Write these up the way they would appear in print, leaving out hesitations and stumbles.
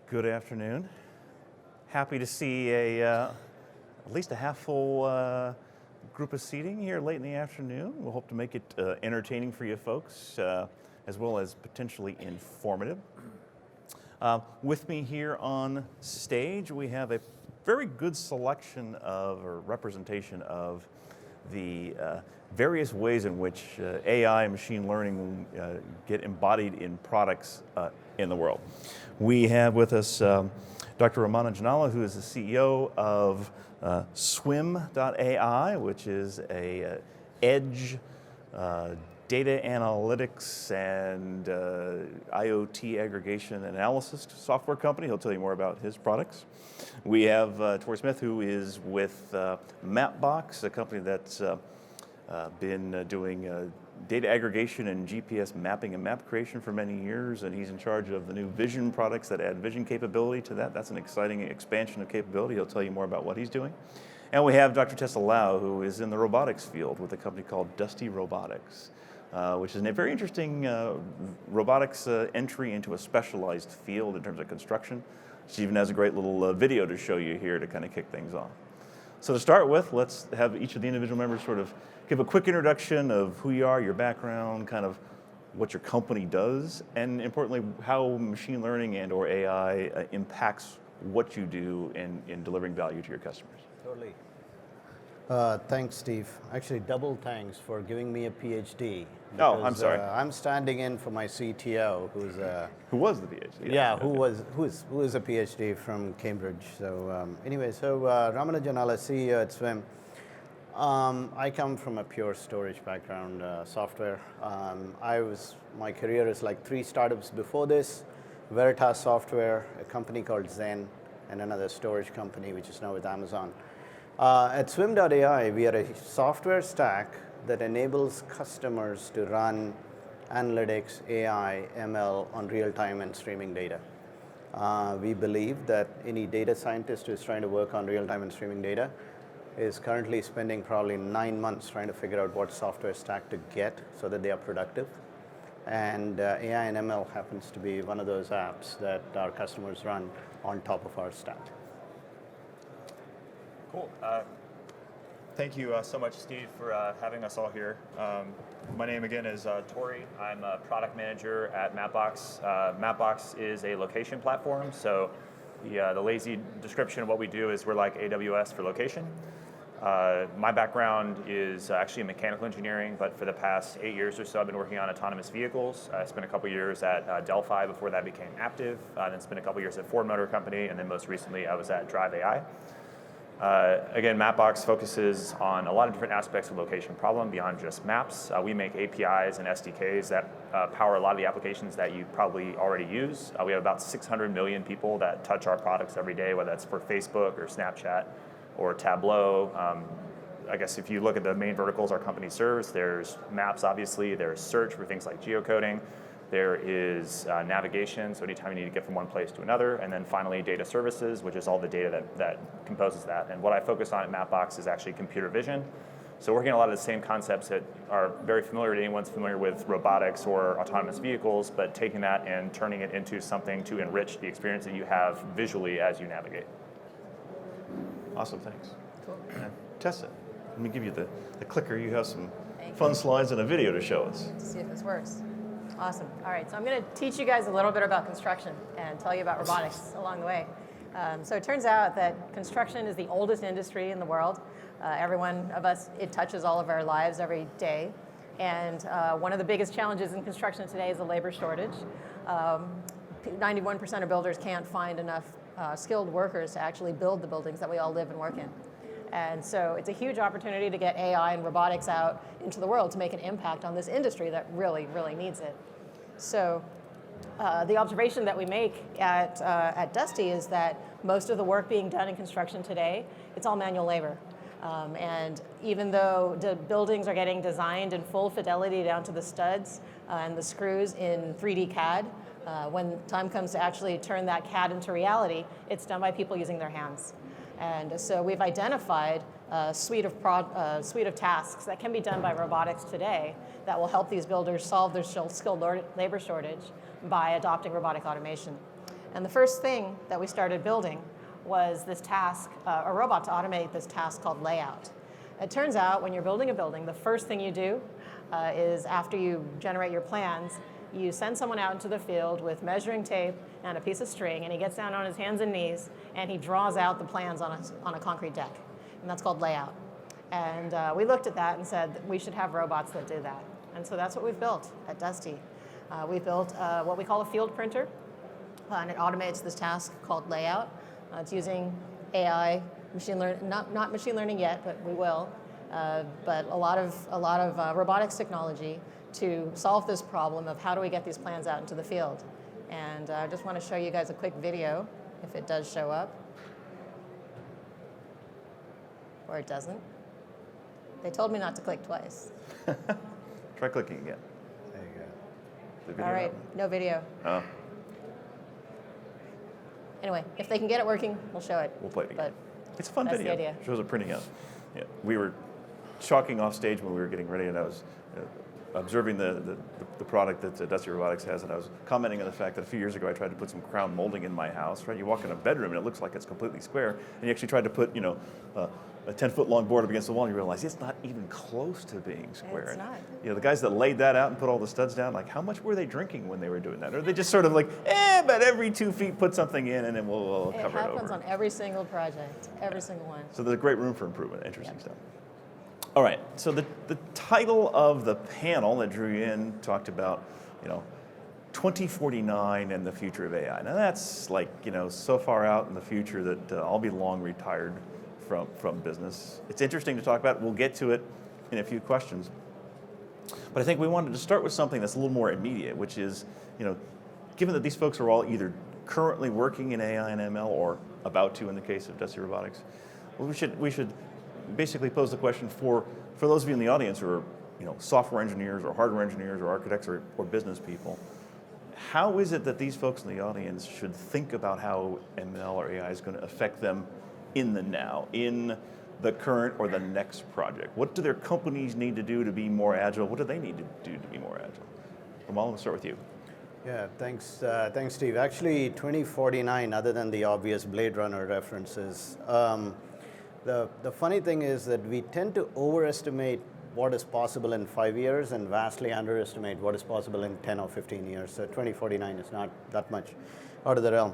Good afternoon. Happy to see at least a half full group of seating here late in the afternoon. We'll hope to make it entertaining for you folks, as well as potentially informative. With me here on stage, we have a very good selection of, or representation of, the various ways in which AI and machine learning get embodied in products in the world. We have with us Dr. Ramana Jonnala, who is the CEO of Swim.AI, which is a edge data analytics and IoT aggregation and analysis software company. He'll tell you more about his products. We have Tory Smith, who is with Mapbox, a company that's been doing data aggregation and GPS mapping and map creation for many years, and he's in charge of the new vision products that add vision capability to that. That's an exciting expansion of capability. He'll tell you more about what he's doing. And we have Dr. Tessa, who is in the robotics field with a company called Dusty Robotics, which is a very interesting robotics entry into a specialized field in terms of construction. She even has a great little video to show you here to kind of kick things off. So to start with, let's have each of the individual members sort of give a quick introduction of who you are, your background, kind of what your company does, and importantly, how machine learning and or AI impacts what you do in delivering value to your customers. Totally. Thanks, Steve. Actually, double thanks for giving me a PhD. Oh, I'm sorry. I'm standing in for my CTO, who was the PhD. Yeah, who is a PhD from Cambridge. So Ramana Jonnala, CEO at Swim. I come from a pure storage background, software. My career is like 3 startups before this: Veritas Software, a company called Zen, and another storage company which is now with Amazon. At Swim.AI, we are a software stack that enables customers to run analytics, AI, ML on real-time and streaming data. We believe that any data scientist who is trying to work on real-time and streaming data is currently spending probably 9 months trying to figure out what software stack to get so that they are productive. And AI and ML happens to be one of those apps that our customers run on top of our stack. Cool. Thank you so much, Steve, for having us all here. My name again is Tory. I'm a product manager at Mapbox. Mapbox is a location platform. So the lazy description of what we do is we're like AWS for location. My background is actually in mechanical engineering, but for the past 8 years or so, I've been working on autonomous vehicles. I spent a couple years at Delphi before that became Aptiv, then spent a couple years at Ford Motor Company, and then most recently I was at Drive.AI. Again, Mapbox focuses on a lot of different aspects of location problem beyond just maps. We make APIs and SDKs that power a lot of the applications that you probably already use. We have about 600 million people that touch our products every day, whether that's for Facebook or Snapchat or Tableau. I guess if you look at the main verticals our company serves, there's maps, obviously, there's search for things like geocoding, there is navigation, so anytime you need to get from one place to another, and then finally data services, which is all the data that composes that. And what I focus on at Mapbox is actually computer vision. So working on a lot of the same concepts that are very familiar to anyone who's familiar with robotics or autonomous vehicles, but taking that and turning it into something to enrich the experience that you have visually as you navigate. Awesome, thanks. Cool. Tessa, let me give you the clicker. You have some fun slides and a video to show us. Let's see if this works. Awesome. All right, so I'm going to teach you guys a little bit about construction and tell you about robotics along the way. So it turns out that construction is the oldest industry in the world. Every one of us, it touches all of our lives every day. And one of the biggest challenges in construction today is the labor shortage. 91% of builders can't find enough skilled workers to actually build the buildings that we all live and work in. And so it's a huge opportunity to get AI and robotics out into the world to make an impact on this industry that really, really needs it. So the observation that we make at Dusty is that most of the work being done in construction today, it's all manual labor. And even though the buildings are getting designed in full fidelity down to the studs and the screws in 3D CAD, when time comes to actually turn that CAD into reality, it's done by people using their hands. And so we've identified a suite of tasks that can be done by robotics today that will help these builders solve their skilled labor shortage by adopting robotic automation. And the first thing that we started building was this task, a robot to automate this task called layout. It turns out when you're building a building, the first thing you do is after you generate your plans, you send someone out into the field with measuring tape and a piece of string, and he gets down on his hands and knees, and he draws out the plans on a concrete deck. And that's called layout. And we looked at that and said that we should have robots that do that. And so that's what we've built at Dusty. We've built what we call a field printer, and it automates this task called layout. It's using AI, machine learning, not machine learning yet, but we will, but a lot of robotics technology to solve this problem of how do we get these plans out into the field. And I just want to show you guys a quick video, if it does show up. Or it doesn't. They told me not to click twice. Try clicking again. There you go. The video All right, up? no video. Oh, Anyway, if they can get it working, we'll show it. we'll play it again. But It's a fun that's video. the idea. Shows it printing out. Yeah, we were chalking off stage when we were getting ready, and I was observing the product that Dusty Robotics has, and I was commenting on the fact that a few years ago I tried to put some crown molding in my house. Right, you walk in a bedroom and it looks like it's completely square, and you actually tried to put a 10-foot long board up against the wall, and you realize it's not even close to being square. It's not. The guys that laid that out and put all the studs down, like how much were they drinking when they were doing that? Or they just sort of like, but every 2 feet put something in and then we'll cover it over. It happens on every single project, every single one. So there's great room for improvement. Interesting stuff. All right. So the title of the panel that drew you in talked about, 2049 and the future of AI. Now that's like, so far out in the future that I'll be long retired from business. It's interesting to talk about. We'll get to it in a few questions. But I think we wanted to start with something that's a little more immediate, which is, given that these folks are all either currently working in AI and ML or about to in the case of Dusty Robotics, well, we should basically pose the question for those of you in the audience who are software engineers or hardware engineers or architects or business people, how is it that these folks in the audience should think about how ML or AI is going to affect them in the now, in the current or the next project? What do their companies need to do to be more agile? What do they need to do to be more agile? Ramana, we'll start with you. Yeah, thanks, Steve. Actually, 2049, other than the obvious Blade Runner references, the funny thing is that we tend to overestimate what is possible in 5 years and vastly underestimate what is possible in 10 or 15 years. So 2049 is not that much out of the realm.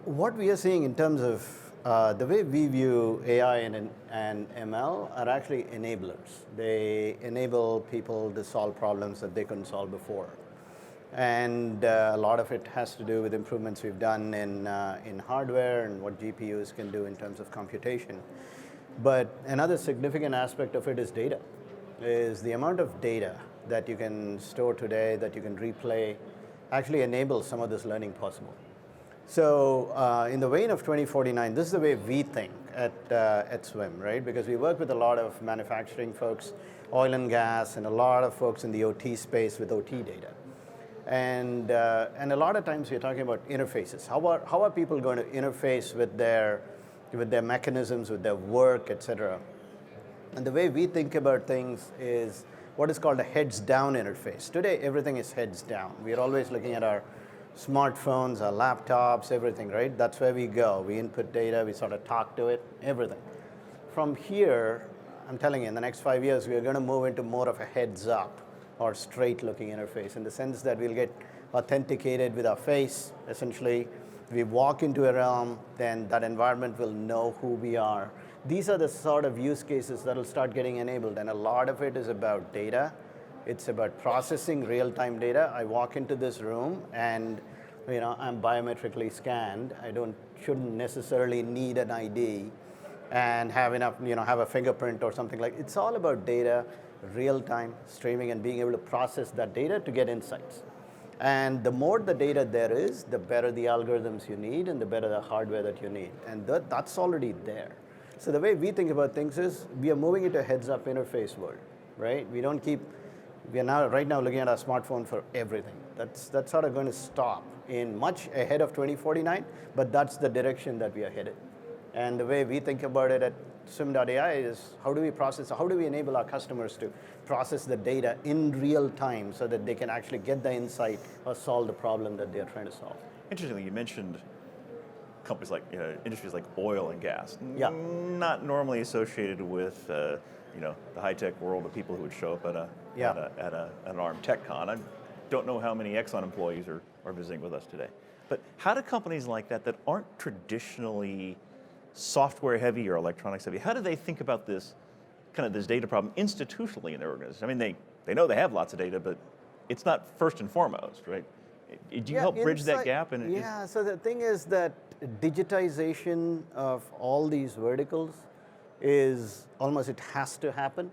What we are seeing in terms of the way we view AI and ML are actually enablers. They enable people to solve problems that they couldn't solve before. And a lot of it has to do with improvements we've done in hardware and what GPUs can do in terms of computation. But another significant aspect of it is data, is the amount of data that you can store today, that you can replay, actually enables some of this learning possible. So in the vein of 2049, this is the way we think at Swim, right? Because we work with a lot of manufacturing folks, oil and gas, and a lot of folks in the OT space with OT data. And a lot of times we're talking about interfaces. How are people going to interface with their mechanisms, with their work, et cetera? And the way we think about things is what is called a heads-down interface. Today, everything is heads down. We are always looking at our smartphones, our laptops, everything, right? That's where we go. We input data, we sort of talk to it, everything. From here, I'm telling you, in the next 5 years, we are going to move into more of a heads-up or straight-looking interface in the sense that we'll get authenticated with our face, essentially. We walk into a realm, then that environment will know who we are. These are the sort of use cases that will start getting enabled, and a lot of it is about data. It's about processing real-time data. I walk into this room, and I'm biometrically scanned. I shouldn't necessarily need an ID and have enough, have a fingerprint or something like. It's all about data, real-time streaming, and being able to process that data to get insights. And the more the data there is, the better the algorithms you need and the better the hardware that you need. And that's already there. So the way we think about things is we are moving into a heads-up interface world, right? We are right now looking at our smartphone for everything. That's sort of going to stop in much ahead of 2049, but that's the direction that we are headed. And the way we think about it at Swim.AI is how do we enable our customers to process the data in real time so that they can actually get the insight or solve the problem that they're trying to solve. Interestingly, you mentioned companies like industries like oil and gas, Yeah. not normally associated with the high tech world of people who would show up at an Arm TechCon. I don't know how many Exxon employees are visiting with us today. But how do companies like that aren't traditionally software heavy or electronics heavy, how do they think about this this data problem institutionally in their organization? I mean, they know they have lots of data, but it's not first and foremost, right? Do you help bridge that gap? So the thing is that digitization of all these verticals is almost, it has to happen.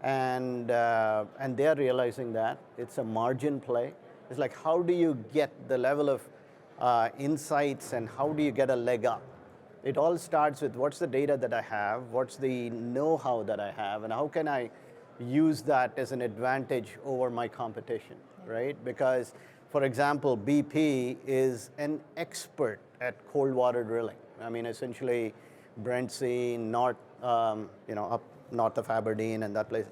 And they're realizing that. It's a margin play. It's like, how do you get the level of insights and how do you get a leg up? It all starts with what's the data that I have, what's the know-how that I have, and how can I use that as an advantage over my competition, right? Because, for example, BP is an expert at cold water drilling. I mean, essentially, Bruntsea, up north of Aberdeen and that place.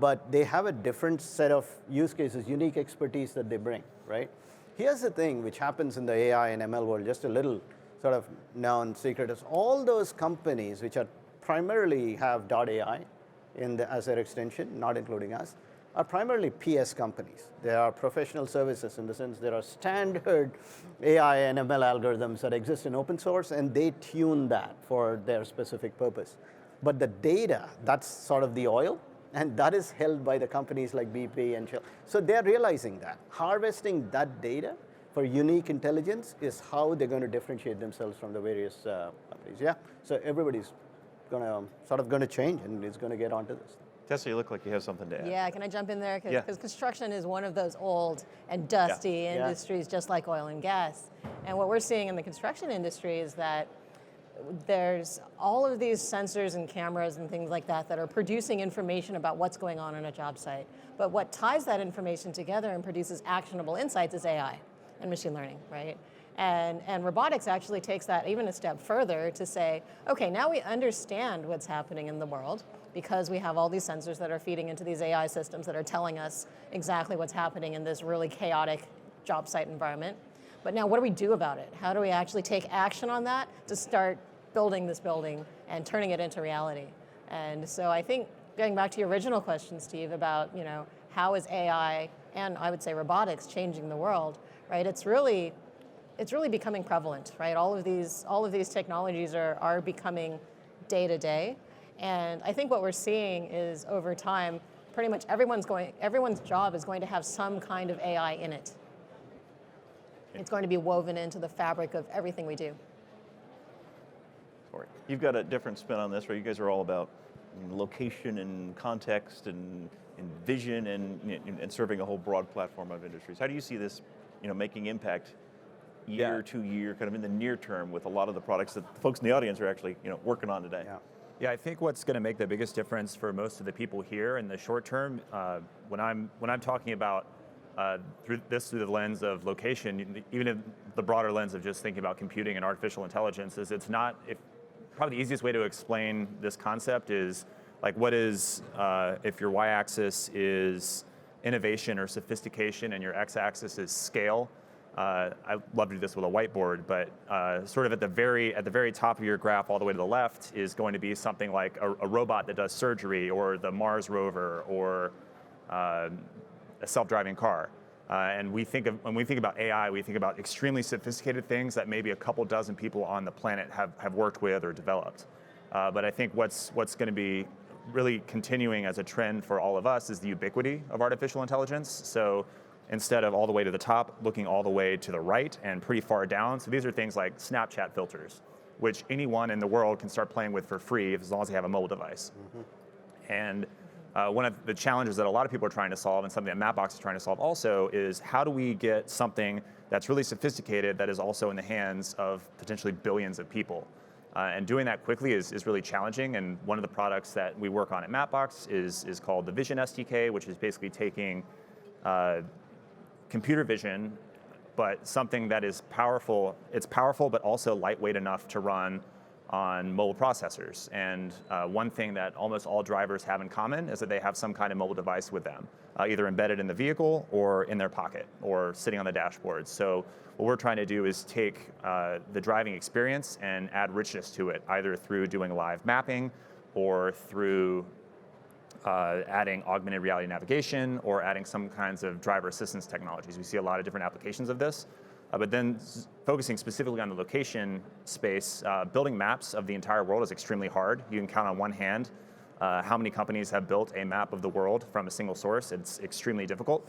But they have a different set of use cases, unique expertise that they bring, right? Here's the thing which happens in the AI and ML world, just a little sort of known secret, is all those companies which are primarily have .ai as their extension, not including us, are primarily PS companies. They are professional services in the sense there are standard AI and ML algorithms that exist in open source, and they tune that for their specific purpose. But the data, that's sort of the oil, and that is held by the companies like BP and Shell. So they're realizing that. Harvesting that data for unique intelligence is how they're going to differentiate themselves from the various companies. Yeah, so everybody's going to change and is going to get onto this. Tessa, you look like you have something to add. Yeah, can I jump in there? Yeah. Because construction is one of those old and dusty industries, just like oil and gas. And what we're seeing in the construction industry is that there's all of these sensors and cameras and things like that are producing information about what's going on a job site. But what ties that information together and produces actionable insights is AI and machine learning, right? And robotics actually takes that even a step further to say, okay, now we understand what's happening in the world because we have all these sensors that are feeding into these AI systems that are telling us exactly what's happening in this really chaotic job site environment. But now what do we do about it? How do we actually take action on that to start building this building and turning it into reality? And so I think, getting back to your original question, Steve, about how is AI and I would say robotics changing the world, right? It's really becoming prevalent, right? All of these technologies are becoming day to day. And I think what we're seeing is over time, pretty much everyone's job is going to have some kind of AI in it. It's going to be woven into the fabric of everything we do. Tory, you've got a different spin on this, right? You guys are all about location and context and vision and serving a whole broad platform of industries. How do you see this, making impact year to year, kind of in the near term, with a lot of the products that the folks in the audience are actually, working on today? Yeah, I think what's going to make the biggest difference for most of the people here in the short term, when I'm talking about through the lens of location, even in the broader lens of just thinking about computing and artificial intelligence, is probably the easiest way to explain this concept is like, what is, if your y-axis is innovation or sophistication and your x-axis is scale. I love to do this with a whiteboard, but sort of at the very top of your graph, all the way to the left, is going to be something like a robot that does surgery, or the Mars rover, or a self-driving car. And when we think about AI, we think about extremely sophisticated things that maybe a couple dozen people on the planet have worked with or developed. But I think what's going to be really continuing as a trend for all of us is the ubiquity of artificial intelligence. So instead of all the way to the top, looking all the way to the right and pretty far down. So these are things like Snapchat filters, which anyone in the world can start playing with for free as long as they have a mobile device. Mm-hmm. And one of the challenges that a lot of people are trying to solve, and something that Mapbox is trying to solve also, is how do we get something that's really sophisticated that is also in the hands of potentially billions of people? And doing that quickly is really challenging. And one of the products that we work on at Mapbox is called the Vision SDK, which is basically taking computer vision, but something that is powerful. It's powerful, but also lightweight enough to run on mobile processors. And one thing that almost all drivers have in common is that they have some kind of mobile device with them, either embedded in the vehicle or in their pocket or sitting on the dashboard. So what we're trying to do is take the driving experience and add richness to it, either through doing live mapping or through adding augmented reality navigation or adding some kinds of driver assistance technologies. We see a lot of different applications of this. But then focusing specifically on the location space, building maps of the entire world is extremely hard. You can count on one hand how many companies have built a map of the world from a single source. It's extremely difficult.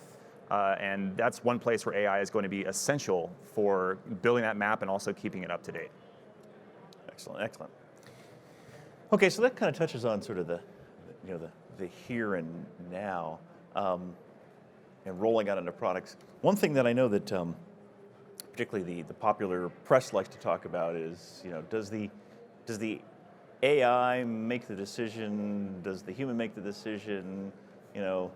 And that's one place where AI is going to be essential for building that map and also keeping it up to date. Excellent, excellent. Okay, so that kind of touches on sort of the here and now, and rolling out into products. One thing that I know that particularly the popular press likes to talk about is, does the AI make the decision? Does the human make the decision? A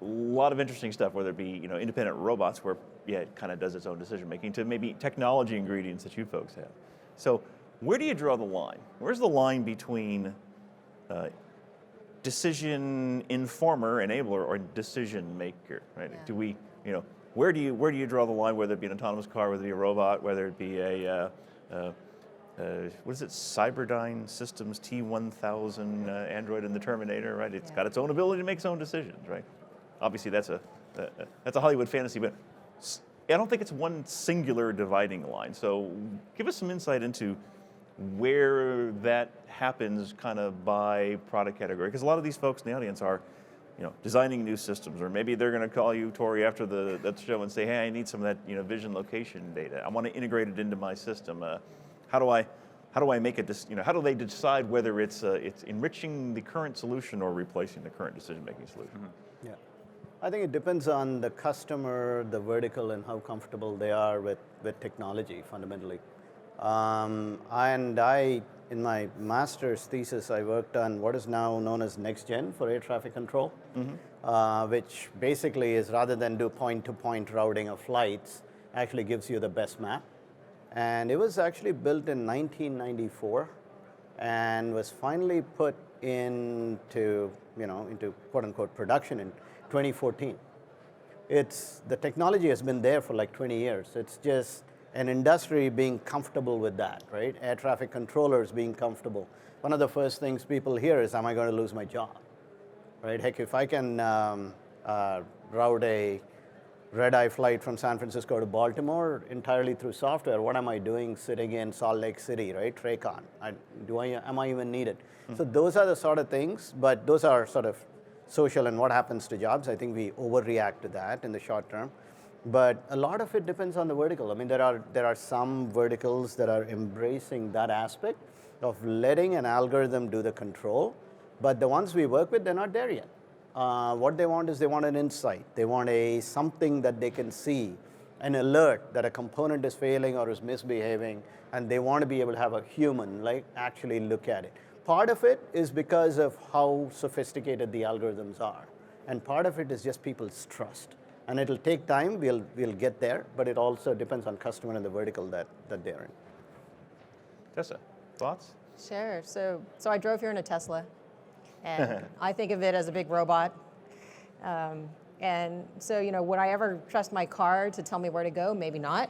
lot of interesting stuff, whether it be independent robots where it kind of does its own decision making, to maybe technology ingredients that you folks have. So where do you draw the line? Where's the line between decision informer, enabler, or decision maker? Right? Yeah. Do we where do you draw the line? Whether it be an autonomous car, whether it be a robot, whether it be a what is it? Cyberdyne Systems T1000 Android in the Terminator, right? It's got its own ability to make its own decisions, right? Obviously, that's a Hollywood fantasy, but I don't think it's one singular dividing line. So, give us some insight into where that happens, kind of by product category, because a lot of these folks in the audience are, designing new systems, or maybe they're going to call you, Tory, after that show and say, hey, I need some of that, vision location data. I want to integrate it into my system. How do I make it? How do they decide whether it's enriching the current solution or replacing the current decision-making solution? Yeah, I think it depends on the customer, the vertical, and how comfortable they are with technology fundamentally. And in my master's thesis, I worked on what is now known as next gen for air traffic control, which basically is, rather than do point-to-point routing of flights, actually gives you the best map. And it was actually built in 1994 and was finally put into quote-unquote production in 2014. The technology has been there for like 20 years. It's just an industry being comfortable with that, right? Air traffic controllers being comfortable. One of the first things people hear is, am I going to lose my job, right? Heck, if I can route a red-eye flight from San Francisco to Baltimore entirely through software, what am I doing sitting in Salt Lake City, right? TRACON. Am I even needed? So those are the sort of things, but those are sort of social and what happens to jobs. I think we overreact to that in the short term. But a lot of it depends on the vertical. I mean, there are some verticals that are embracing that aspect of letting an algorithm do the control, but the ones we work with, they're not there yet. What they want is they want an insight. They want something that they can see, an alert that a component is failing or is misbehaving, and they want to be able to have a human actually look at it. Part of it is because of how sophisticated the algorithms are, and part of it is just people's trust. And it'll take time, we'll get there, but it also depends on customer and the vertical that they're in. Tessa, thoughts? Sure. So I drove here in a Tesla, and I think of it as a big robot. And so, would I ever trust my car to tell me where to go? Maybe not.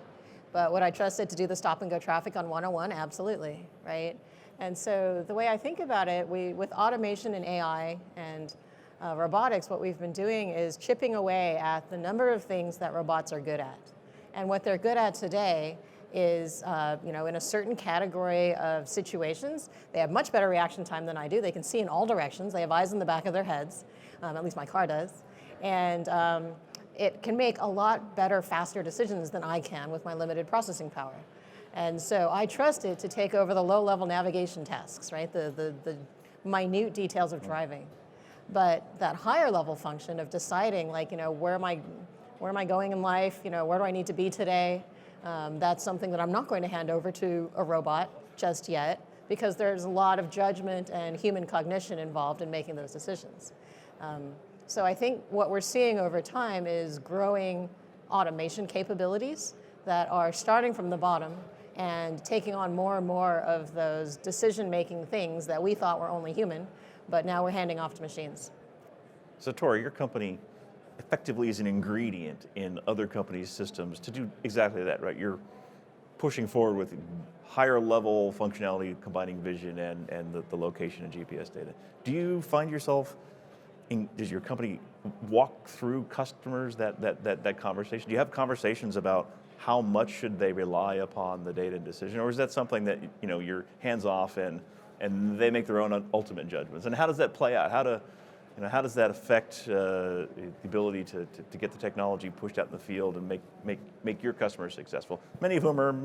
But would I trust it to do the stop and go traffic on 101? Absolutely, right? And so the way I think about it, with automation and AI and robotics, what we've been doing is chipping away at the number of things that robots are good at. And what they're good at today is, in a certain category of situations, they have much better reaction time than I do. They can see in all directions. They have eyes in the back of their heads, at least my car does. And it can make a lot better, faster decisions than I can with my limited processing power. And so I trust it to take over the low-level navigation tasks, right? The minute details of driving. But that higher level function of deciding, where am I going in life? Where do I need to be today? That's something that I'm not going to hand over to a robot just yet, because there's a lot of judgment and human cognition involved in making those decisions. So I think what we're seeing over time is growing automation capabilities that are starting from the bottom and taking on more and more of those decision-making things that we thought were only human, but now we're handing off to machines. So Tory, your company effectively is an ingredient in other companies' systems to do exactly that, right? You're pushing forward with higher level functionality, combining vision and the location and GPS data. Do you find yourself, does your company walk through customers that conversation? Do you have conversations about how much should they rely upon the data and decision, or is that something that you're hands off and they make their own ultimate judgments? And how does that play out? How does that affect the ability to get the technology pushed out in the field and make your customers successful? Many of whom are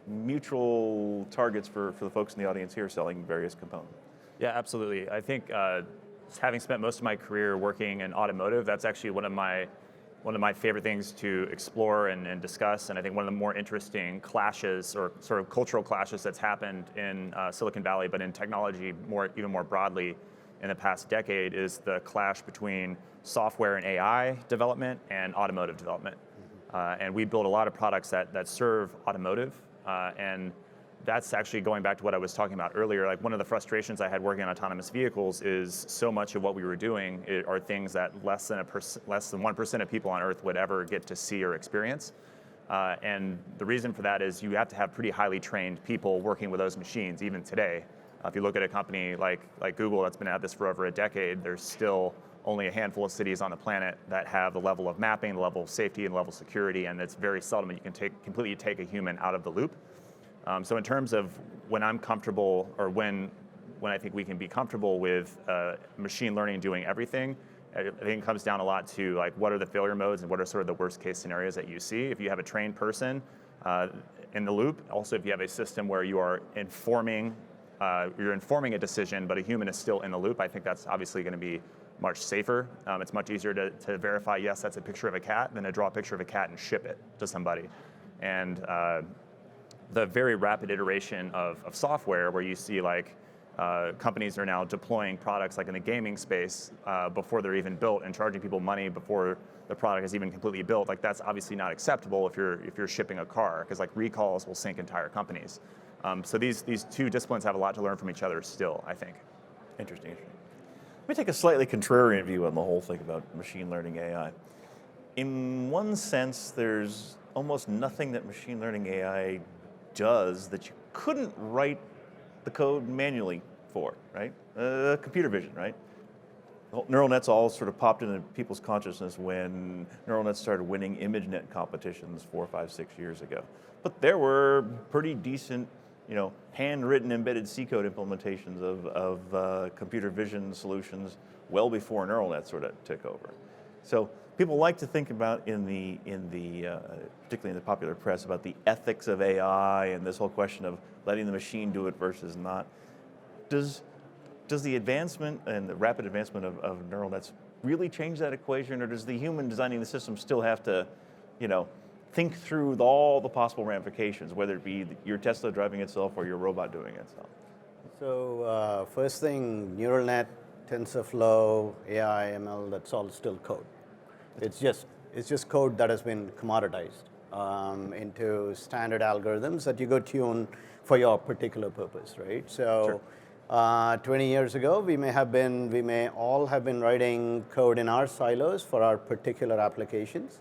mutual targets for the folks in the audience here selling various components. Yeah, absolutely. I think having spent most of my career working in automotive, that's actually one of my favorite things to explore and discuss. And I think one of the more interesting clashes or sort of cultural clashes that's happened in Silicon Valley, but in technology even more broadly, in the past decade is the clash between software and AI development and automotive development. And we build a lot of products that serve automotive. And that's actually going back to what I was talking about earlier. Like one of the frustrations I had working on autonomous vehicles is so much of what we were doing are things that less than 1% of people on Earth would ever get to see or experience. And the reason for that is you have to have pretty highly trained people working with those machines, even today. If you look at a company like Google that's been at this for over a decade, there's still only a handful of cities on the planet that have the level of mapping, the level of safety, and the level of security, and it's very seldom that you can completely take a human out of the loop. So in terms of when I'm comfortable, or when I think we can be comfortable with machine learning doing everything, I think it comes down a lot to like what are the failure modes and what are sort of the worst case scenarios that you see. If you have a trained person in the loop, also if you have a system where you are informing a decision, but a human is still in the loop, I think that's obviously going to be much safer. It's much easier to verify, yes, that's a picture of a cat, than to draw a picture of a cat and ship it to somebody. And the very rapid iteration of software where you see like companies are now deploying products like in the gaming space before they're even built and charging people money before the product is even completely built, like that's obviously not acceptable if you're shipping a car, because like recalls will sink entire companies. So these two disciplines have a lot to learn from each other still, I think. Interesting. Let me take a slightly contrarian view on the whole thing about machine learning AI. In one sense, there's almost nothing that machine learning AI does that you couldn't write the code manually for, right? Computer vision, right? Neural nets all sort of popped into people's consciousness when neural nets started winning ImageNet competitions 4, 5, 6 years ago. But there were pretty decent, handwritten embedded C code implementations of computer vision solutions well before neural nets sort of took over. So people like to think about particularly in the popular press, about the ethics of AI and this whole question of letting the machine do it versus not. Does the advancement and the rapid advancement of neural nets really change that equation, or does the human designing the system still have to, think through all the possible ramifications, whether it be your Tesla driving itself or your robot doing itself? So first thing, neural net, TensorFlow, AI, ML, that's all still code. It's just code that has been commoditized into standard algorithms that you go tune for your particular purpose, right? So. Sure. 20 years ago, we may all have been writing code in our silos for our particular applications.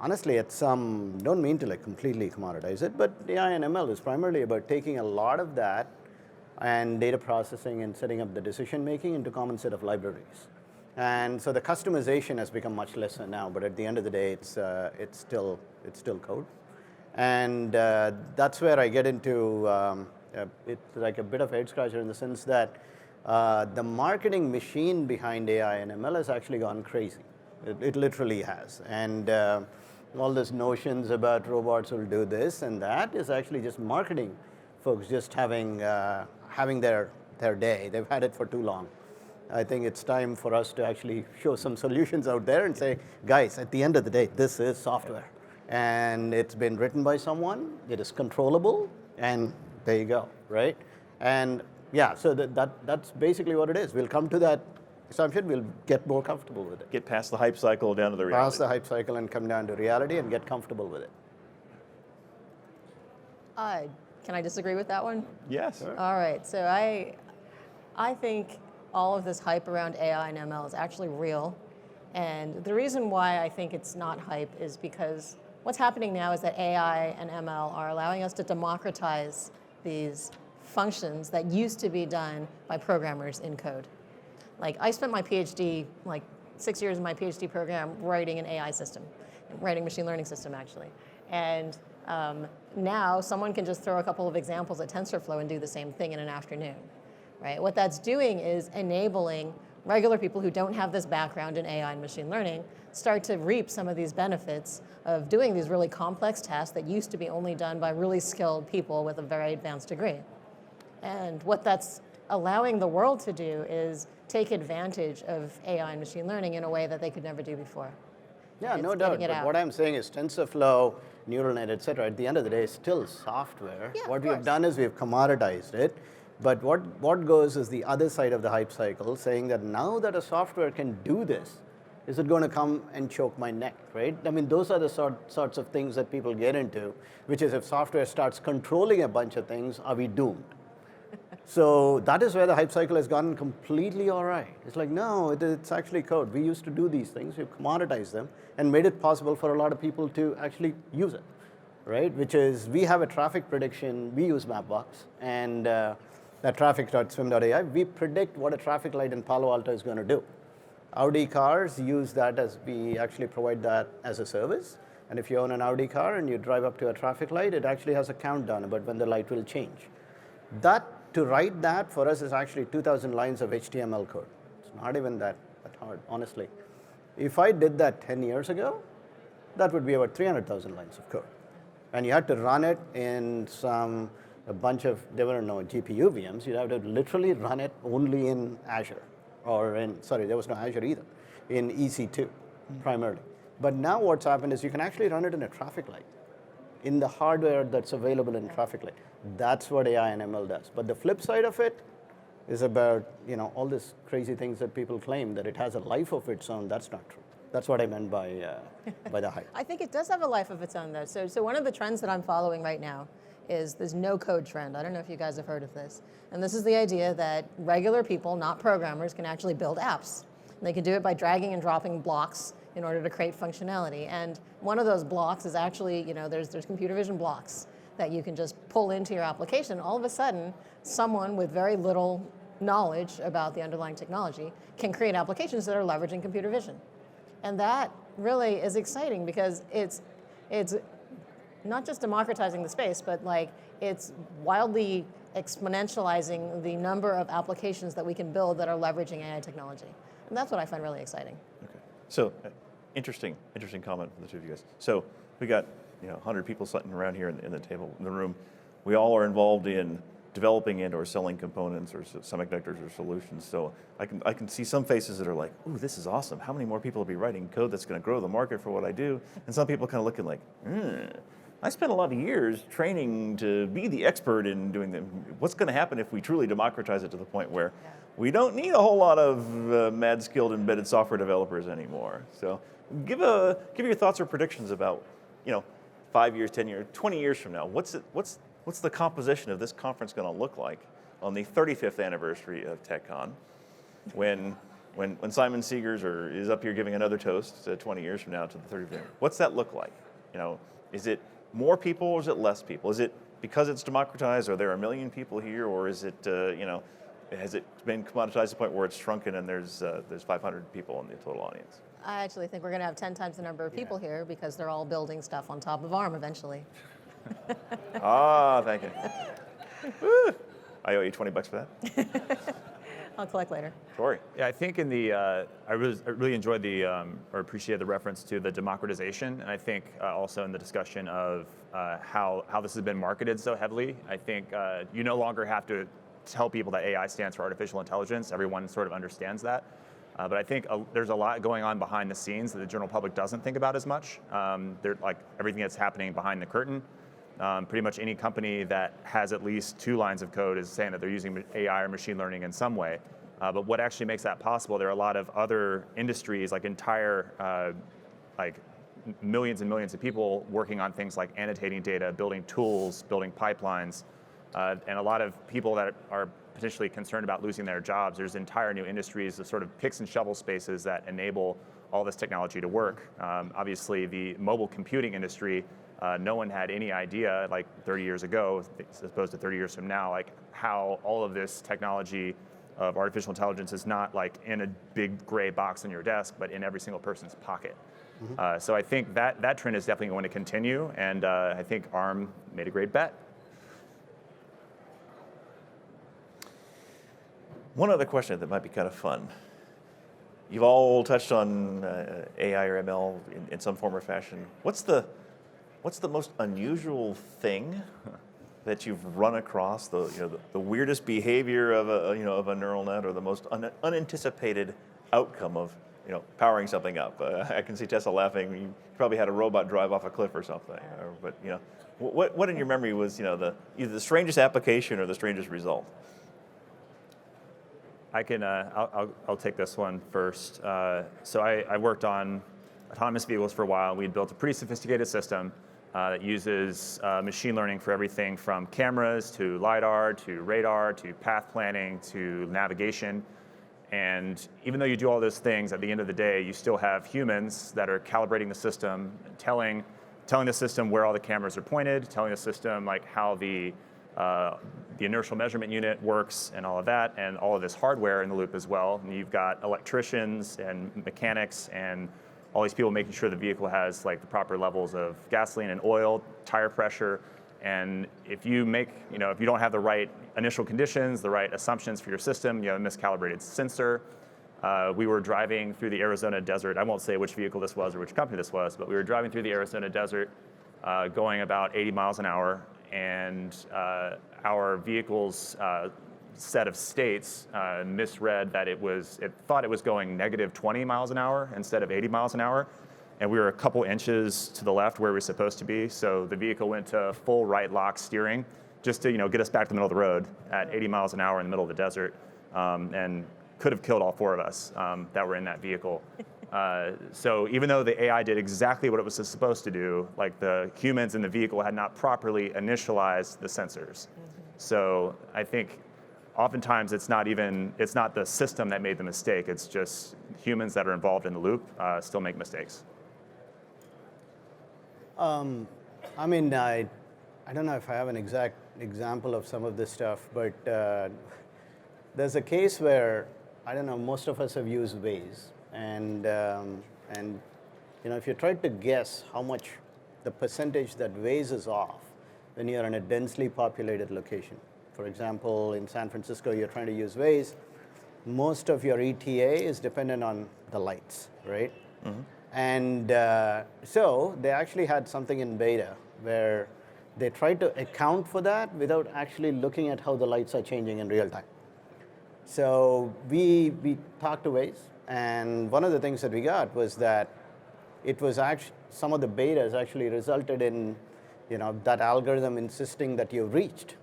Honestly, don't mean to like completely commoditize it, but AI and ML is primarily about taking a lot of that and data processing and setting up the decision making into a common set of libraries. And so the customization has become much lesser now, but at the end of the day, it's still code. And that's where I get into. It's like a bit of a head scratcher in the sense that the marketing machine behind AI and ML has actually gone crazy. It literally has. And all these notions about robots will do this and that is actually just marketing folks just having their day. They've had it for too long. I think it's time for us to actually show some solutions out there and say, guys, at the end of the day, this is software. And it's been written by someone, it is controllable, and there you go, right? And yeah, so that's basically what it is. We'll come to that assumption, we'll get more comfortable with it. Get past the hype cycle down to the reality. Past the hype cycle and come down to reality and get comfortable with it. Can I disagree with that one? Yes. All right, so I think all of this hype around AI and ML is actually real. And the reason why I think it's not hype is because what's happening now is that AI and ML are allowing us to democratize these functions that used to be done by programmers in code. Like, I spent my PhD, like 6 years in my PhD program writing an AI system, writing machine learning system actually. And now someone can just throw a couple of examples at TensorFlow and do the same thing in an afternoon, right? What that's doing is enabling regular people who don't have this background in AI and machine learning start to reap some of these benefits of doing these really complex tasks that used to be only done by really skilled people with a very advanced degree. And what that's allowing the world to do is take advantage of AI and machine learning in a way that they could never do before. Yeah, no doubt. But what I'm saying is TensorFlow, neural net, et cetera, at the end of the day, is still software. Yeah, what we have done is we've commoditized it. But what goes is the other side of the hype cycle, saying that now that a software can do this, is it going to come and choke my neck, right? I mean, those are the sorts of things that people get into, which is if software starts controlling a bunch of things, are we doomed? So that is where the hype cycle has gone completely all right. It's like, no, it's actually code. We used to do these things, we've commoditized them, and made it possible for a lot of people to actually use it, right? Which is, we have a traffic prediction, we use Mapbox, and that traffic.swim.ai, we predict what a traffic light in Palo Alto is going to do. Audi cars use that as, we actually provide that as a service. And if you own an Audi car and you drive up to a traffic light, it actually has a countdown about when the light will change. To write that for us is actually 2,000 lines of HTML code. It's not even that hard, honestly. If I did that 10 years ago, that would be about 300,000 lines of code. And you had to run it in a bunch of, there were no GPU VMs, you'd have to literally run it only in Azure. There was no Azure either, in EC2 primarily. But now what's happened is you can actually run it in a traffic light, in the hardware that's available in traffic light. That's what AI and ML does. But the flip side of it is about all these crazy things that people claim that it has a life of its own. That's not true. That's what I meant by the hype. I think it does have a life of its own, though. So one of the trends that I'm following right now is this no-code trend. I don't know if you guys have heard of this. And this is the idea that regular people, not programmers, can actually build apps. And they can do it by dragging and dropping blocks in order to create functionality. And one of those blocks is actually, there's computer vision blocks that you can just pull into your application. All of a sudden, someone with very little knowledge about the underlying technology can create applications that are leveraging computer vision. And that really is exciting because it's not just democratizing the space, but it's wildly exponentializing the number of applications that we can build that are leveraging AI technology. And that's what I find really exciting. Okay. So, interesting comment from the two of you guys. So, we got 100 people sitting around here in the room. We all are involved in developing and or selling components or semiconductors or solutions. So I can see some faces that are like, ooh, this is awesome. How many more people will be writing code that's going to grow the market for what I do? And some people kind of looking like, I spent a lot of years training to be the expert in doing them. What's going to happen if we truly democratize it to the point where we don't need a whole lot of mad skilled embedded software developers anymore? So give your thoughts or predictions about 5 years, 10 years, 20 years from now. What's the composition of this conference going to look like on the 35th anniversary of TechCon, when Simon Segars is up here giving another toast 20 years from now to the 35th? What's that look like? Is it more people or is it less people? Is it because it's democratized? Are there a million people here, or is it has it been commoditized to the point where it's shrunken and there's 500 people in the total audience? I actually think we're going to have 10 times the number of people here because they're all building stuff on top of ARM eventually. Thank you. I owe you $20 for that. I'll collect later. Tory. Yeah, I think I really enjoyed or appreciated the reference to the democratization, and I think also in the discussion of how this has been marketed so heavily. I think you no longer have to tell people that AI stands for artificial intelligence. Everyone sort of understands that. But I think there's a lot going on behind the scenes that the general public doesn't think about as much. Like everything that's happening behind the curtain. Pretty much any company that has at least 2 lines of code is saying that they're using AI or machine learning in some way. But what actually makes that possible, there are a lot of other industries, like entire millions and millions of people working on things like annotating data, building tools, building pipelines, and a lot of people that are potentially concerned about losing their jobs. There's entire new industries of sort of picks and shovel spaces that enable all this technology to work. Obviously, the mobile computing industry, no one had any idea, like 30 years ago, as opposed to 30 years from now, like how all of this technology of artificial intelligence is not like in a big gray box on your desk, but in every single person's pocket. So I think that trend is definitely going to continue, and I think Arm made a great bet. One other question that might be kind of fun. You've all touched on AI or ML in some form or fashion. What's the most unusual thing that you've run across? The weirdest behavior of a neural net, or the most unanticipated outcome of powering something up? I can see Tessa laughing. You probably had a robot drive off a cliff or something. But what in your memory was either the strangest application or the strangest result? I can. I'll take this one first. So I worked on autonomous vehicles for a while. We'd built a pretty sophisticated system that uses machine learning for everything from cameras to LiDAR to radar to path planning to navigation. And even though you do all those things, at the end of the day, you still have humans that are calibrating the system, telling the system where all the cameras are pointed, telling the system like how the inertial measurement unit works and all of that, and all of this hardware in the loop as well. And you've got electricians and mechanics and all these people making sure the vehicle has like the proper levels of gasoline and oil, tire pressure. And if you don't have the right initial conditions, the right assumptions for your system, you have a miscalibrated sensor. We were driving through the Arizona desert. I won't say which vehicle this was or which company this was, but we were driving through the Arizona desert going about 80 miles an hour. And our vehicle's set of states misread that it thought it was going negative 20 miles an hour instead of 80 miles an hour. And we were a couple inches to the left where we were supposed to be. So the vehicle went to full right lock steering just to get us back to the middle of the road at 80 miles an hour in the middle of the desert, and could have killed all four of us that were in that vehicle. So even though the AI did exactly what it was supposed to do, like the humans in the vehicle had not properly initialized the sensors. So I think oftentimes it's not the system that made the mistake. It's just humans that are involved in the loop still make mistakes. I mean, I don't know if I have an exact example of some of this stuff, but there's a case where, I don't know, most of us have used Waze. And if you try to guess how much the percentage that Waze is off when you're in a densely populated location. For example, in San Francisco, you're trying to use Waze. Most of your ETA is dependent on the lights, right? Mm-hmm. And so they actually had something in beta where they tried to account for that without actually looking at how the lights are changing in real time. So we talked to Waze. And one of the things that we got was that it was actually, some of the betas actually resulted in, that algorithm insisting that you reached,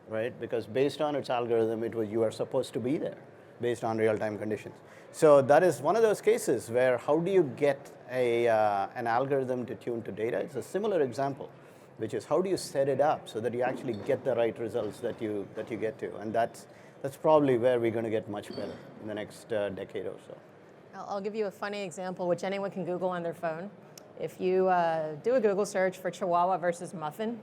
right? Because based on its algorithm, you are supposed to be there based on real-time conditions. So that is one of those cases where how do you get an algorithm to tune to data? It's a similar example, which is how do you set it up so that you actually get the right results that you get to? And that's probably where we're going to get much better in the next decade or so. I'll give you a funny example, which anyone can Google on their phone. If you do a Google search for Chihuahua versus muffin,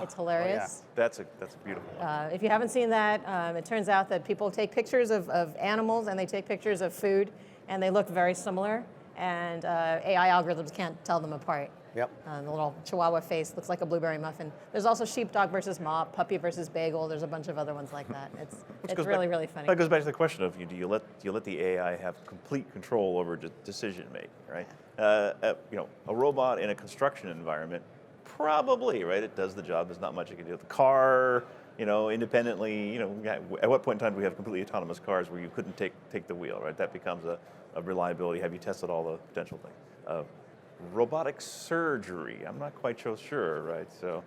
it's hilarious. Oh, yeah. That's a beautiful one. If you haven't seen that, it turns out that people take pictures of animals and they take pictures of food, and they look very similar, and AI algorithms can't tell them apart. Yep. The little Chihuahua face looks like a blueberry muffin. There's also sheepdog versus mop, puppy versus bagel. There's a bunch of other ones like that. It's really, really funny. That goes back to the question of do you let the AI have complete control over decision making, right? A robot in a construction environment, probably, right? It does the job. There's not much it can do. The car, independently, at what point in time do we have completely autonomous cars where you couldn't take the wheel, right? That becomes a reliability. Have you tested all the potential things? Robotic surgery, I'm not quite so sure, right? So,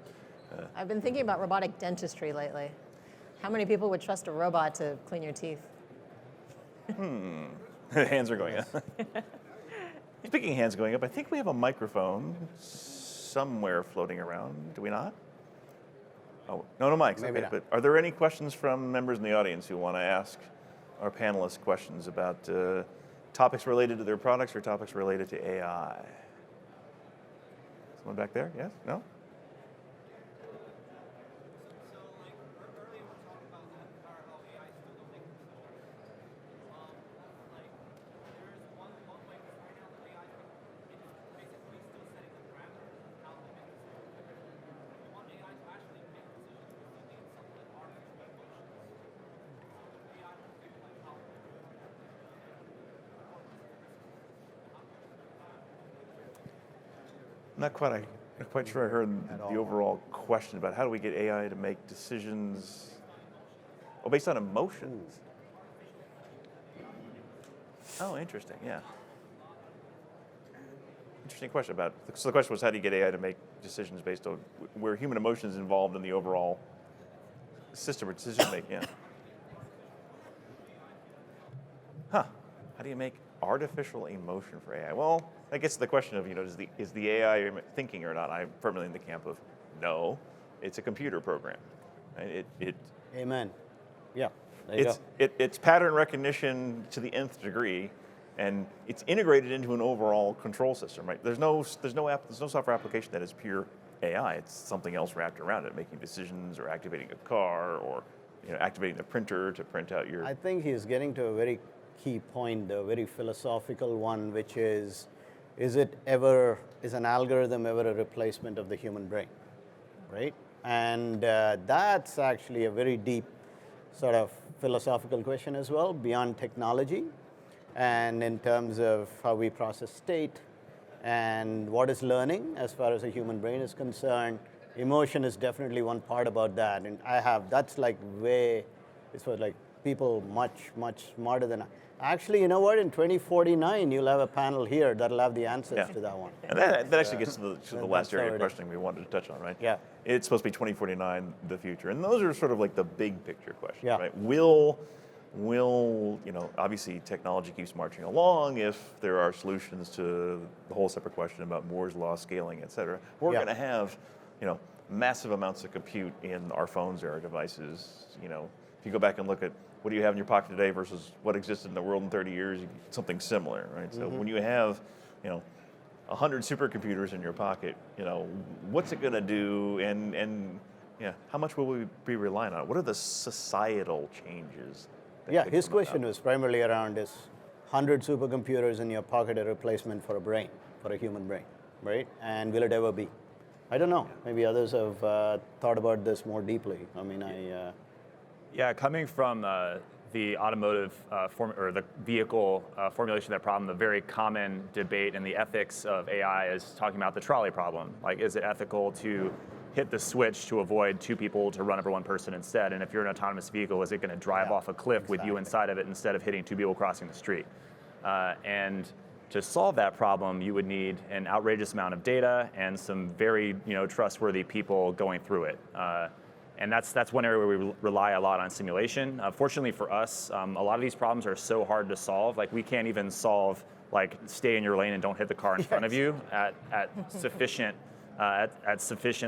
I've been thinking about robotic dentistry lately. How many people would trust a robot to clean your teeth? Hands are going up. Speaking of hands going up, I think we have a microphone somewhere floating around. Do we not? Oh, no mics. Maybe okay, not. but are there any questions from members in the audience who want to ask our panelists questions about topics related to their products or topics related to AI? Someone back there? Yes? No? Not quite sure I heard the overall question about how do we get AI to make decisions based on emotions. Oh, interesting, yeah. Interesting question about, so the question was how do you get AI to make decisions based on where human emotions involved in the overall system or decision making, yeah. How do you make artificial emotion for AI? Well, that gets to the question of, is the AI thinking or not? I'm firmly in the camp of no, it's a computer program. Right? Amen. Yeah, there you go. It's pattern recognition to the nth degree, and it's integrated into an overall control system, right? There's no software application that is pure AI. It's something else wrapped around it, making decisions or activating a car or activating the printer to print out your. I think he's getting to a very key point, a very philosophical one, which is an algorithm ever a replacement of the human brain, right? And that's actually a very deep sort of philosophical question as well, beyond technology, and in terms of how we process state and what is learning as far as a human brain is concerned. Emotion is definitely one part about that, and that's like it's for like people much smarter than I. Actually, you know what? In 2049, you'll have a panel here that'll have the answers to that one. And that actually gets to the last area of already. questioning we wanted to touch on, right? Yeah. It's supposed to be 2049, the future, and those are sort of like the big picture questions, Yeah. right? Will obviously technology keeps marching along. If there are solutions to the whole separate question about Moore's law, scaling, et cetera, we're going to have, massive amounts of compute in our phones or our devices. If you go back and look at what do you have in your pocket today versus what existed in the world in 30 years, something similar, right? So when you have, 100 supercomputers in your pocket, what's it going to do, and how much will we be relying on it? What are the societal changes? His question was primarily around is 100 supercomputers in your pocket a replacement for a human brain, right? And will it ever be? I don't know. Maybe others have thought about this more deeply. I mean, coming from the automotive or the vehicle formulation of that problem, the very common debate in the ethics of AI is talking about the trolley problem. Like, is it ethical to hit the switch to avoid two people to run over one person instead? And if you're an autonomous vehicle, is it going to drive off a cliff with you inside of it instead of hitting two people crossing the street? And to solve that problem, you would need an outrageous amount of data and some very trustworthy people going through it. And that's one area where we rely a lot on simulation. Fortunately for us, a lot of these problems are so hard to solve. Like, we can't even solve like stay in your lane and don't hit the car in front of you at sufficient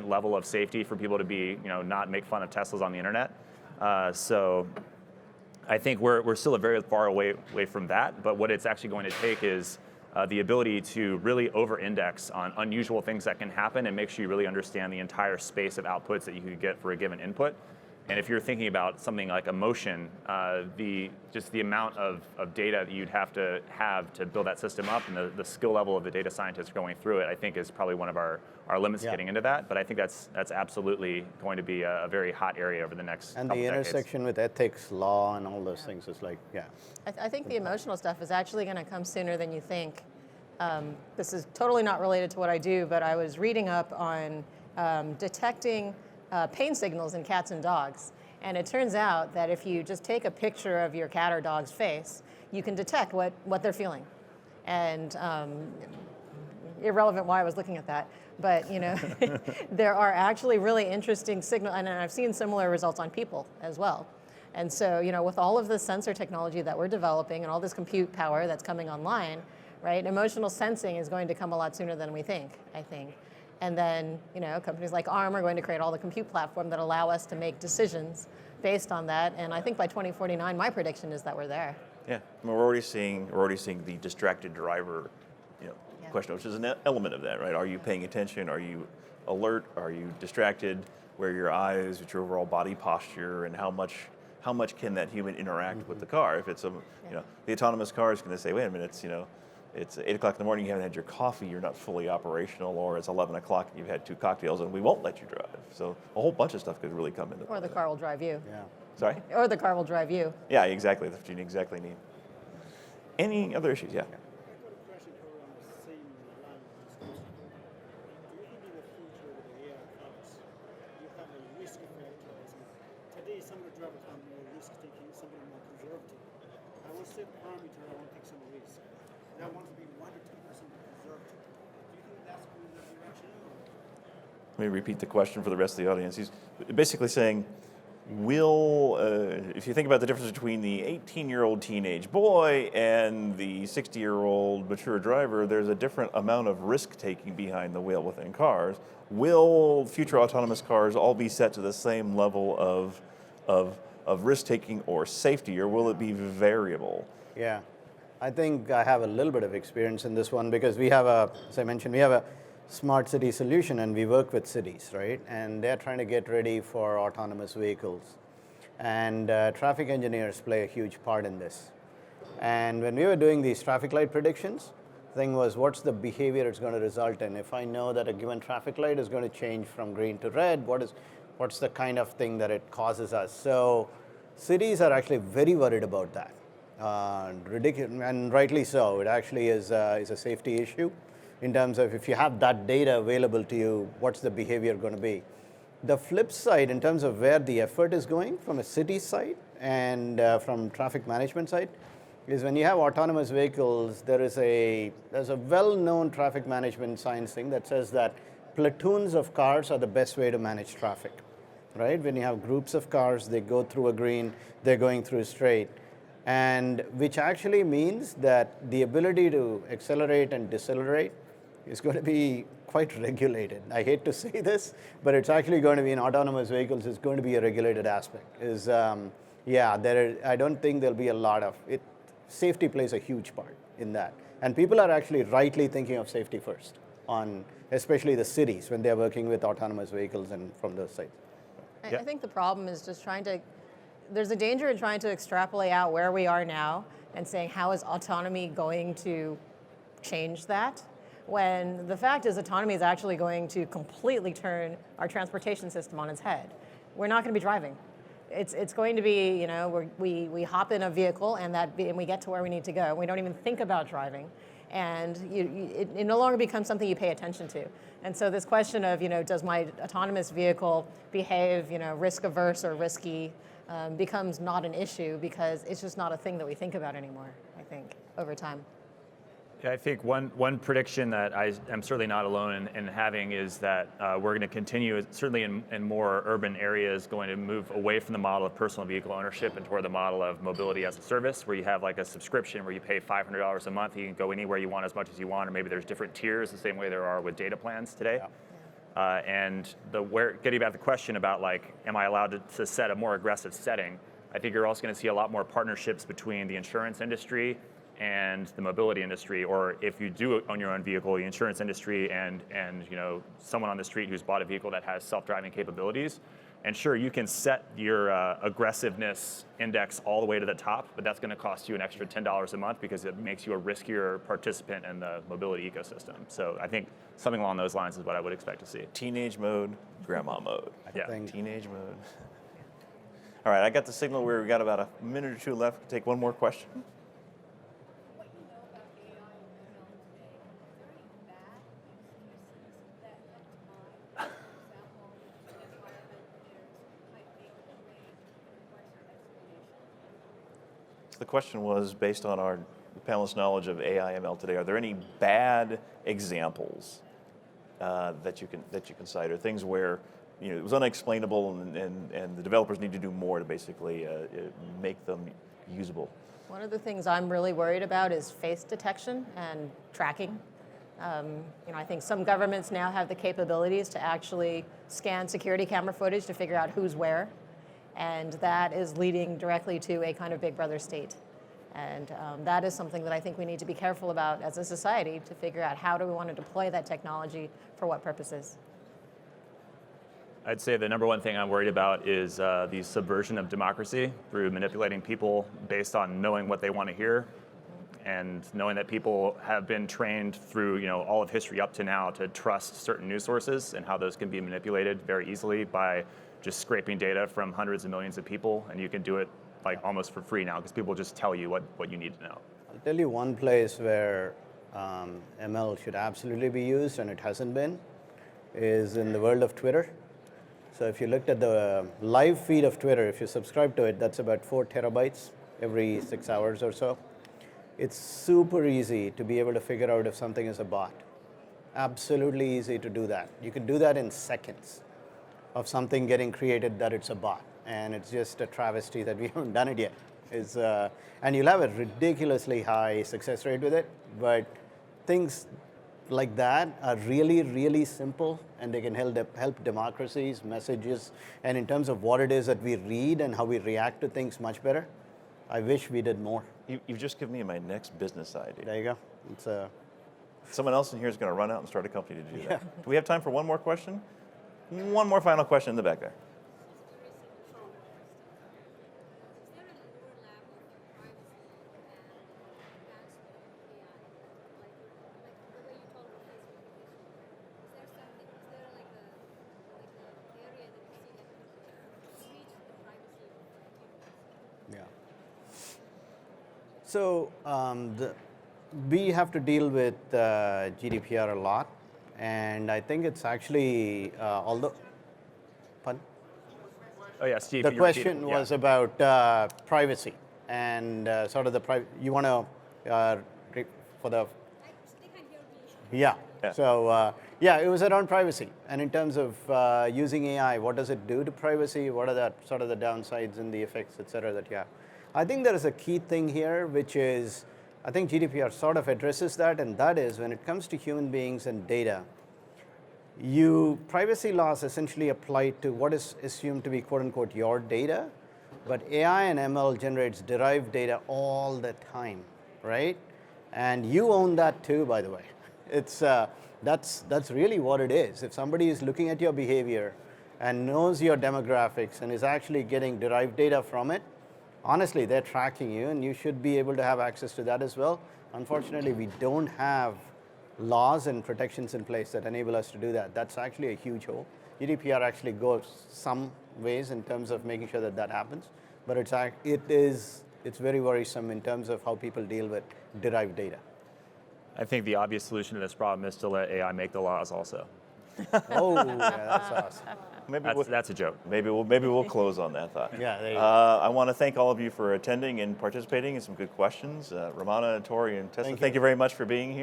level of safety for people to be not make fun of Teslas on the internet. So I think we're still a very far away from that. But what it's actually going to take is the ability to really over-index on unusual things that can happen and make sure you really understand the entire space of outputs that you could get for a given input. And if you're thinking about something like emotion, the amount of data that you'd have to build that system up, and the skill level of the data scientists going through it, I think is probably one of our limits getting into that. But I think that's absolutely going to be a very hot area over the next couple the decades. intersection with ethics, law, and all those things is like, I think the emotional stuff is actually going to come sooner than you think. This is totally not related to what I do, but I was reading up on detecting pain signals in cats and dogs. And it turns out that if you just take a picture of your cat or dog's face, you can detect what they're feeling. And irrelevant why I was looking at that, but there are actually really interesting signals, and I've seen similar results on people as well. And so, with all of the sensor technology that we're developing and all this compute power that's coming online, right? Emotional sensing is going to come a lot sooner than we think, I think. And then, companies like Arm are going to create all the compute platform that allow us to make decisions based on that. And I think by 2049, my prediction is that we're there. Yeah, I mean, we're already seeing the distracted driver, question, which is an element of that, right? Are you paying attention? Are you alert? Are you distracted? Where are your eyes? What's your overall body posture? And how much can that human interact with the car? If it's the autonomous car is going to say, wait a minute, it's 8 o'clock in the morning, you haven't had your coffee, you're not fully operational, or it's 11 o'clock and you've had 2 cocktails, and we won't let you drive. So a whole bunch of stuff could really come into play. Or the car will drive you. Yeah. Sorry? Or the car will drive you. Yeah, exactly. That's what you exactly need. Any other issues? Yeah. I've got a question for on the same line of discussion. Do you think in the future with the AI cars, you have a risk factor? Today, some of the drivers are more risk-taking, some of them more conservative. I will set parameter, I want to take some risk. I want to be 1 to 2% conservative. Do you think that's going in that direction? Let me repeat the question for the rest of the audience. He's basically saying, if you think about the difference between the 18-year-old teenage boy and the 60-year-old mature driver, there's a different amount of risk-taking behind the wheel within cars. Will future autonomous cars all be set to the same level of risk-taking or safety, or will it be variable? Yeah, I think I have a little bit of experience in this one because we have as I mentioned, we have a smart city solution and we work with cities, right? And they're trying to get ready for autonomous vehicles. And traffic engineers play a huge part in this. And when we were doing these traffic light predictions, the thing was, what's the behavior it's going to result in? If I know that a given traffic light is going to change from green to red, what's the kind of thing that it causes us? So cities are actually very worried about that. Ridiculous, and rightly so. It actually is a safety issue in terms of if you have that data available to you, what's the behavior going to be? The flip side, in terms of where the effort is going from a city side and from traffic management side, is when you have autonomous vehicles, there's a well-known traffic management science thing that says that platoons of cars are the best way to manage traffic, right? When you have groups of cars, they go through a green, they're going through a straight, and which actually means that the ability to accelerate and decelerate is going to be quite regulated. I hate to say this, but it's actually going to be in autonomous vehicles, it's going to be a regulated aspect. I don't think there'll be a lot of it. Safety plays a huge part in that. And people are actually rightly thinking of safety first, on especially the cities when they're working with autonomous vehicles and from those sites. I think the problem is just there's a danger in trying to extrapolate out where we are now and saying, how is autonomy going to change that? When the fact is autonomy is actually going to completely turn our transportation system on its head. We're not going to be driving. It's going to be, we hop in a vehicle and we get to where we need to go. We don't even think about driving. And it no longer becomes something you pay attention to. And so this question of, does my autonomous vehicle behave, risk averse or risky, becomes not an issue because it's just not a thing that we think about anymore, I think, over time. Yeah, I think one prediction that I am certainly not alone in having is that we're going to continue, certainly in more urban areas, going to move away from the model of personal vehicle ownership and toward the model of mobility as a service, where you have like a subscription where you pay $500 a month, you can go anywhere you want as much as you want, or maybe there's different tiers the same way there are with data plans today. Yeah. And getting back to the question about like, am I allowed to set a more aggressive setting? I think you're also going to see a lot more partnerships between the insurance industry and the mobility industry, or if you do own your own vehicle, the insurance industry and someone on the street who's bought a vehicle that has self-driving capabilities. And sure, you can set your aggressiveness index all the way to the top, but that's going to cost you an extra $10 a month because it makes you a riskier participant in the mobility ecosystem. So I think something along those lines is what I would expect to see. Teenage mode, grandma mode. I think Teenage mode. All right, I got the signal where we got about a minute or two left. Take one more question. The question was, based on our panelists' knowledge of AI ML today, are there any bad examples that you can cite, or things where it was unexplainable and the developers need to do more to basically make them usable? One of the things I'm really worried about is face detection and tracking. I think some governments now have the capabilities to actually scan security camera footage to figure out who's where, and that is leading directly to a kind of Big Brother state. And that is something that I think we need to be careful about as a society to figure out how do we want to deploy that technology for what purposes. I'd say the number one thing I'm worried about is the subversion of democracy through manipulating people based on knowing what they want to hear, and knowing that people have been trained through all of history up to now to trust certain news sources, and how those can be manipulated very easily by just scraping data from hundreds of millions of people, and you can do it like almost for free now because people just tell you what you need to know. I'll tell you one place where ML should absolutely be used, and it hasn't been, is in the world of Twitter. So if you looked at the live feed of Twitter, if you subscribe to it, that's about 4 terabytes every 6 hours or so. It's super easy to be able to figure out if something is a bot. Absolutely easy to do that. You can do that in seconds of something getting created that it's a bot. And it's just a travesty that we haven't done it yet. And you'll have a ridiculously high success rate with it, but things like that are really, really simple, and they can help democracies, messages, and in terms of what it is that we read and how we react to things much better. I wish we did more. You've just given me my next business idea. There you go. Someone else in here is going to run out and start a company to do that. Do we have time for one more question? One more final question in the back there. So we have to deal with GDPR a lot, and I think it's actually, although, pardon? Oh yeah, Steve. The question was about privacy and sort of you want to, for the, yeah. So it was around privacy. And in terms of using AI, what does it do to privacy? What are the sort of the downsides and the effects, et cetera, that you have? I think there is a key thing here, which is, I think GDPR sort of addresses that, and that is when it comes to human beings and data, privacy laws essentially apply to what is assumed to be quote unquote your data, but AI and ML generates derived data all the time, right? And you own that too, by the way. That's really what it is. If somebody is looking at your behavior and knows your demographics and is actually getting derived data from it, honestly, they're tracking you, and you should be able to have access to that as well. Unfortunately, we don't have laws and protections in place that enable us to do that. That's actually a huge hole. GDPR actually goes some ways in terms of making sure that that happens, but it's very worrisome in terms of how people deal with derived data. I think the obvious solution to this problem is to let AI make the laws also. Oh, yeah, that's awesome. That's a joke. Maybe we'll close on that thought. Yeah, there you go. I want to thank all of you for attending and participating, and some good questions. Ramana, Tory, and Tessa, thank you very much for being here.